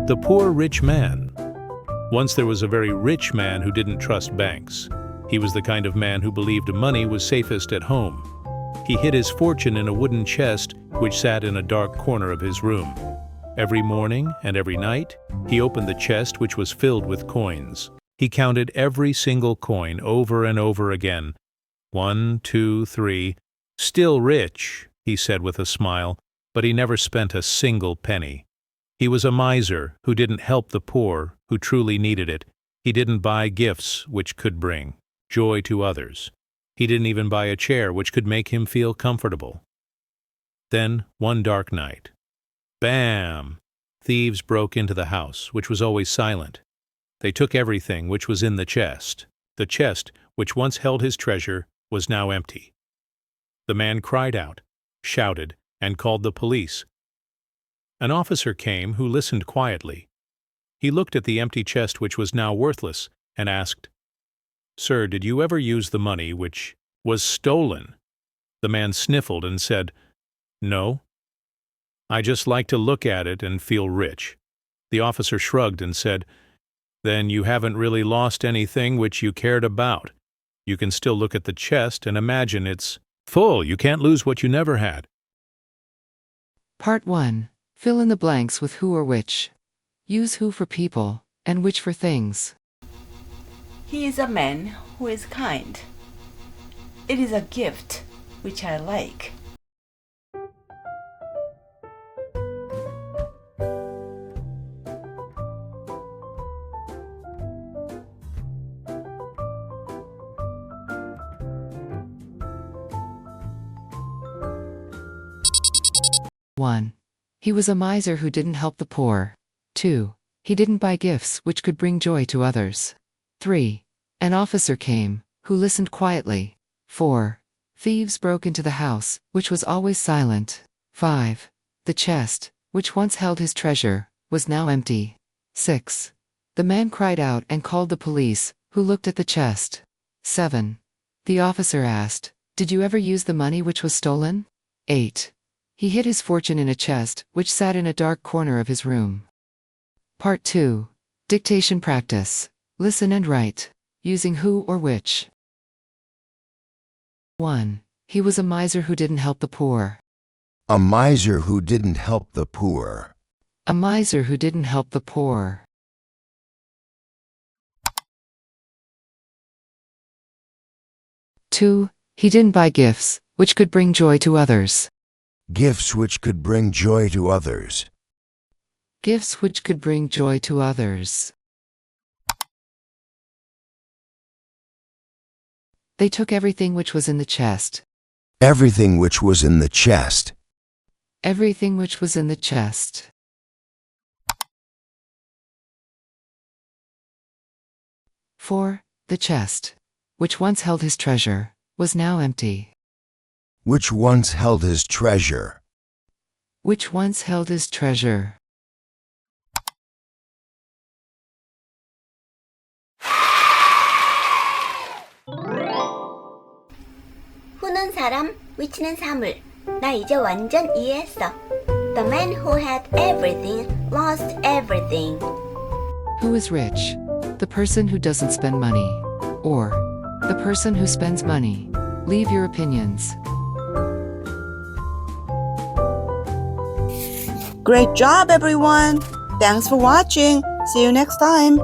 The Poor Rich Man. Once there was a very rich man who didn't trust banks. He was the kind of man who believed money was safest at home. He hid his fortune in a wooden chest which sat in a dark corner of his room. Every morning and every night, he opened the chest which was filled with coins. He counted every single coin over and over again. 1, 2, 3. Still rich, he said with a smile, but he never spent a single penny. He was a miser who didn't help the poor who truly needed it. He didn't buy gifts which could bring joy to others. He didn't even buy a chair which could make him feel comfortable. Then, one dark night, bam! Thieves broke into the house, which was always silent. They took everything which was in the chest. The chest, which once held his treasure, was now empty. The man cried out, shouted, and called the police. An officer came who listened quietly. He looked at the empty chest which was now worthless and asked, "Sir, did you ever use the money which was stolen?" The man sniffled and said, "No. I just like to look at it and feel rich." The officer shrugged and said, "Then you haven't really lost anything which you cared about. You can still look at the chest and imagine it's full. You can't lose what you never had." Part 1. Fill in the blanks with who or which. Use who for people, and which for things. He is a man who is kind. It is a gift which I like. One. He was a miser who didn't help the poor. 2. He didn't buy gifts which could bring joy to others. 3. An officer came, who listened quietly. 4. Thieves broke into the house, which was always silent. 5. The chest, which once held his treasure, was now empty. 6. The man cried out and called the police, who looked at the chest. 7. The officer asked, "Did you ever use the money which was stolen?" 8. He hid his fortune in a chest, which sat in a dark corner of his room. Part 2. Dictation Practice. Listen and write, using who or which. 1. He was a miser who didn't help the poor. A miser who didn't help the poor. A miser who didn't help the poor. 2. He didn't buy gifts, which could bring joy to others. Gifts which could bring joy to others. Gifts which could bring joy to others. They took everything which was in the chest. Everything which was in the chest. Everything which was in the chest. 4. The chest, which once held his treasure, was now empty. Which once held his treasure. Which once held his treasure. 후는 사람, 위치는 사물. 나 이제 완전 이해했어. The man who had everything lost everything. Who is rich? The person who doesn't spend money. Or, the person who spends money. Leave your opinions. Great job, everyone! Thanks for watching. See you next time.